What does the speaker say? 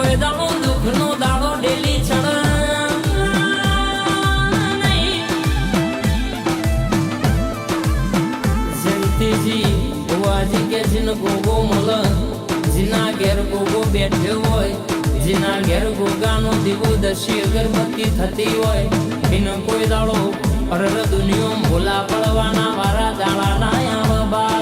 કોઈ દાડો દુઃખનો દાડો ડેલી ચડ જયંતીજી બુવાજી કે જીન ગોગો મલ જીના ઘેર ગોગો બેઠ્યો હોય જીના ઘેર ગોગાનો દીવો દશી અગરબત્તી થતી હોય એને કોઈ દાડો અરર દુનિયો ભૂલા પડવાના વારા દાડા ના આવ બા